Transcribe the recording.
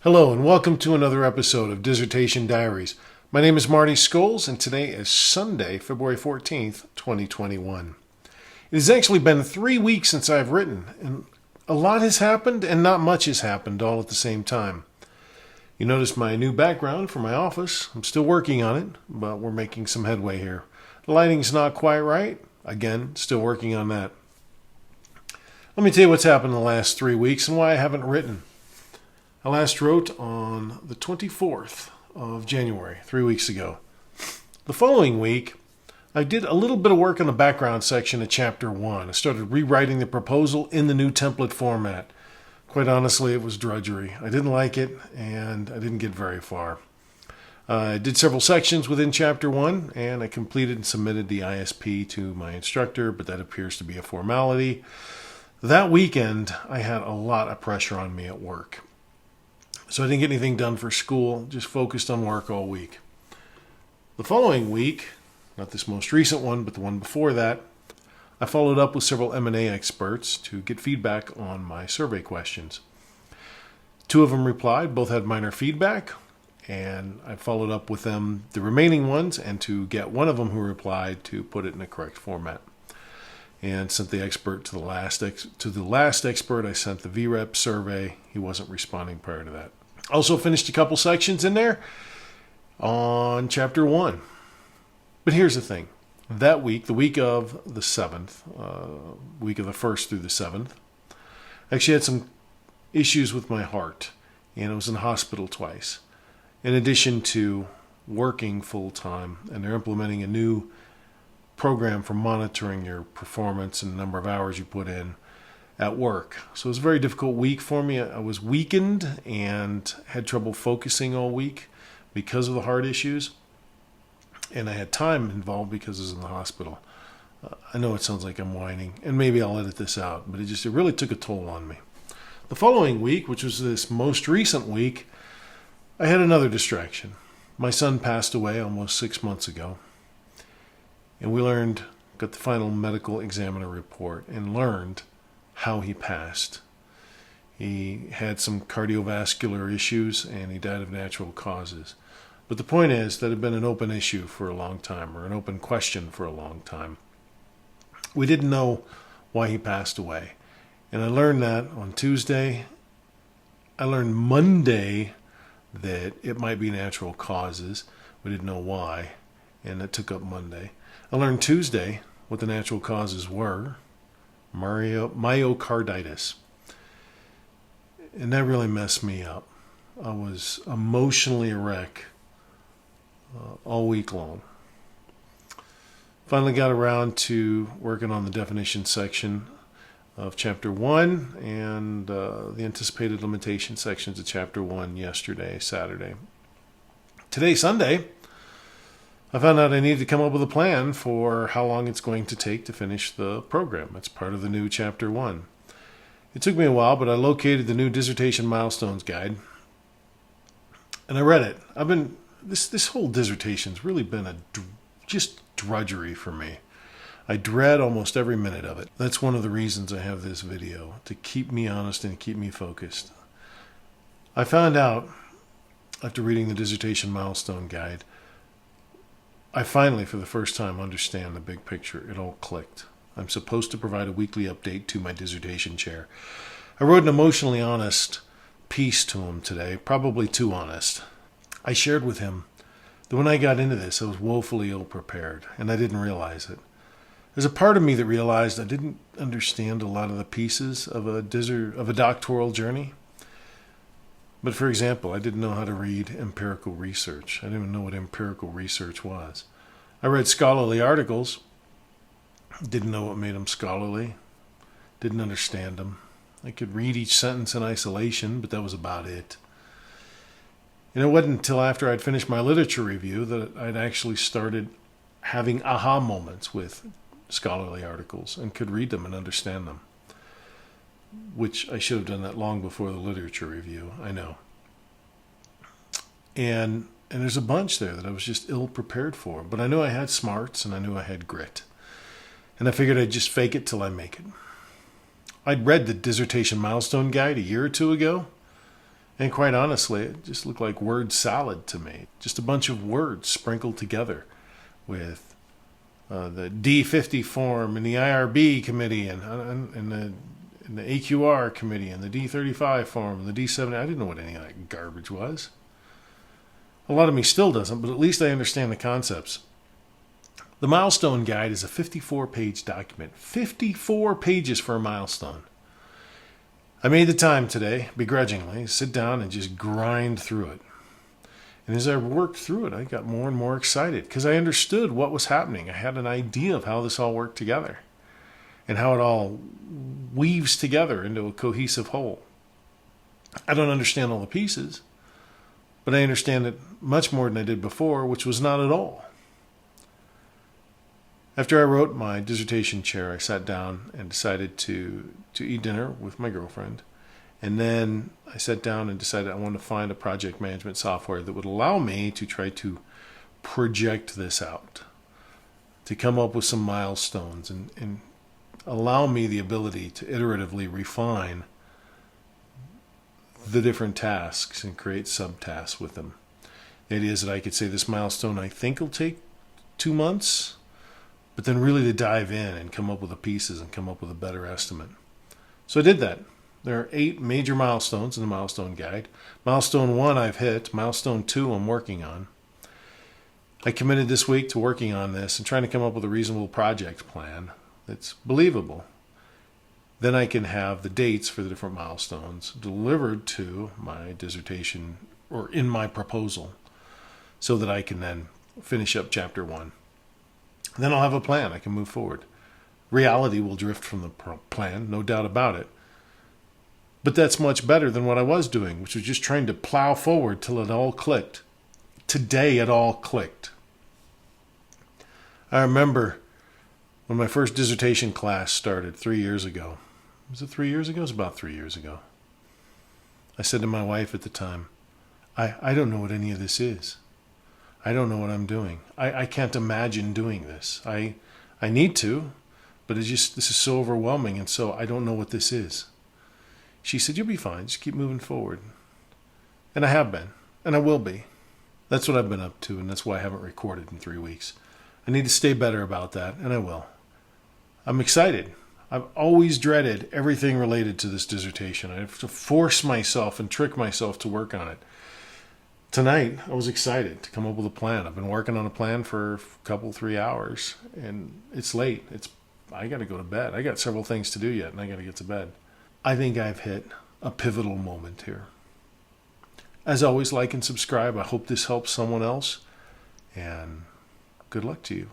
Hello and welcome to another episode of Dissertation Diaries. My name is Marty Scholes and today is Sunday, February 14th, 2021. It has actually been 3 weeks since I've written, and a lot has happened and not much has happened all at the same time. You notice my new background for my office. I'm still working on it, but we're making some headway here. The lighting's not quite right. Again, still working on that. Let me tell you what's happened in the last 3 weeks and why I haven't written. I last wrote on the 24th of January, 3 weeks ago. The following week, I did a little bit of work on the background section of Chapter 1. I started rewriting the proposal in the new template format. Quite honestly, it was drudgery. I didn't like it, and I didn't get very far. I did several sections within Chapter 1, and I completed and submitted the ISP to my instructor, but that appears to be a formality. That weekend, I had a lot of pressure on me at work. So I didn't get anything done for school, just focused on work all week. The following week, not this most recent one, but the one before that, I followed up with several M&A experts to get feedback on my survey questions. 2 of them replied, both had minor feedback, and I followed up with them, the remaining ones, and to get one of them who replied to put it in the correct format. And sent the expert to the last expert. I sent the VREP survey. He wasn't responding prior to that. Also finished a couple sections in there on Chapter 1. But here's the thing. That week, the week of the 7th, week of the 1st through the 7th, I actually had some issues with my heart, and I was in the hospital twice. In addition to working full-time, and they're implementing a new program for monitoring your performance and the number of hours you put in at work. So it was a very difficult week for me. I was weakened and had trouble focusing all week because of the heart issues. And I had time involved because I was in the hospital. I know it sounds like I'm whining, and maybe I'll edit this out, but it really took a toll on me. The following week, which was this most recent week, I had another distraction. My son passed away almost 6 months ago. And we got the final medical examiner report and learned how he passed. He had some cardiovascular issues and he died of natural causes. But the point is that it had been an open issue for a long time, or an open question for a long time. We didn't know why he passed away. And I learned that on Tuesday. I learned Monday that it might be natural causes. We didn't know why, and it took up Monday. I learned Tuesday what the natural causes were, myocarditis. And that really messed me up. I was emotionally a wreck all week long. Finally got around to working on the definition section of Chapter 1 and the anticipated limitation sections of Chapter 1 yesterday, Saturday. Today, Sunday, I found out I needed to come up with a plan for how long it's going to take to finish the program. It's part of the new Chapter 1. It took me a while, but I located the new Dissertation Milestones guide, and I read it. This whole dissertation's really been just drudgery for me. I dread almost every minute of it. That's one of the reasons I have this video, to keep me honest and keep me focused. I found out, after reading the Dissertation Milestone guide, I finally, for the first time, understand the big picture. It all clicked. I'm supposed to provide a weekly update to my dissertation chair. I wrote an emotionally honest piece to him today, probably too honest. I shared with him that when I got into this, I was woefully ill-prepared, and I didn't realize it. There's a part of me that realized I didn't understand a lot of the pieces of a doctoral journey. But for example, I didn't know how to read empirical research. I didn't even know what empirical research was. I read scholarly articles, didn't know what made them scholarly, didn't understand them. I could read each sentence in isolation, but that was about it. And it wasn't until after I'd finished my literature review that I'd actually started having aha moments with scholarly articles and could read them and understand them. Which I should have done that long before the literature review, I know. And there's a bunch there that I was just ill-prepared for. But I knew I had smarts and I knew I had grit. And I figured I'd just fake it till I make it. I'd read the Dissertation Milestone Guide a year or two ago, And quite honestly, it just looked like word salad to me. Just a bunch of words sprinkled together with the D50 form and the IRB committee and the AQR committee and the D35 form and the D70. I didn't know what any of that garbage was. A lot of me still doesn't, but at least I understand the concepts. The milestone guide is a 54-page document. 54 pages for a milestone. I made the time today, begrudgingly, sit down and just grind through it. And as I worked through it, I got more and more excited because I understood what was happening. I had an idea of how this all worked together and how it all weaves together into a cohesive whole. I don't understand all the pieces, but I understand it much more than I did before, which was not at all. After I wrote my dissertation chair, I sat down and decided to eat dinner with my girlfriend. And then I sat down and decided I wanted to find a project management software that would allow me to try to project this out, to come up with some milestones and allow me the ability to iteratively refine the different tasks and create subtasks with them. The idea is that I could say this milestone I think will take 2 months, but then really to dive in and come up with the pieces and come up with a better estimate. So I did that. There are 8 major milestones in the milestone guide. Milestone 1 I've hit. Milestone 2 I'm working on. I committed this week to working on this and trying to come up with a reasonable project plan that's believable. Then I can have the dates for the different milestones delivered to my dissertation or in my proposal so that I can then finish up chapter 1. Then I'll have a plan. I can move forward. Reality will drift from the plan, no doubt about it. But that's much better than what I was doing, which was just trying to plow forward till it all clicked. Today it all clicked. I remember when my first dissertation class started 3 years ago. Was it 3 years ago? It was about 3 years ago. I said to my wife at the time, I don't know what any of this is. I don't know what I'm doing. I can't imagine doing this. I need to, but this is so overwhelming, and so I don't know what this is. She said, you'll be fine. Just keep moving forward. And I have been, and I will be. That's what I've been up to, and that's why I haven't recorded in 3 weeks. I need to stay better about that, and I will. I'm excited. I've always dreaded everything related to this dissertation. I have to force myself and trick myself to work on it. Tonight, I was excited to come up with a plan. I've been working on a plan for a couple, 3 hours, and it's late. I got to go to bed. I got several things to do yet, and I got to get to bed. I think I've hit a pivotal moment here. As always, like and subscribe. I hope this helps someone else, and good luck to you.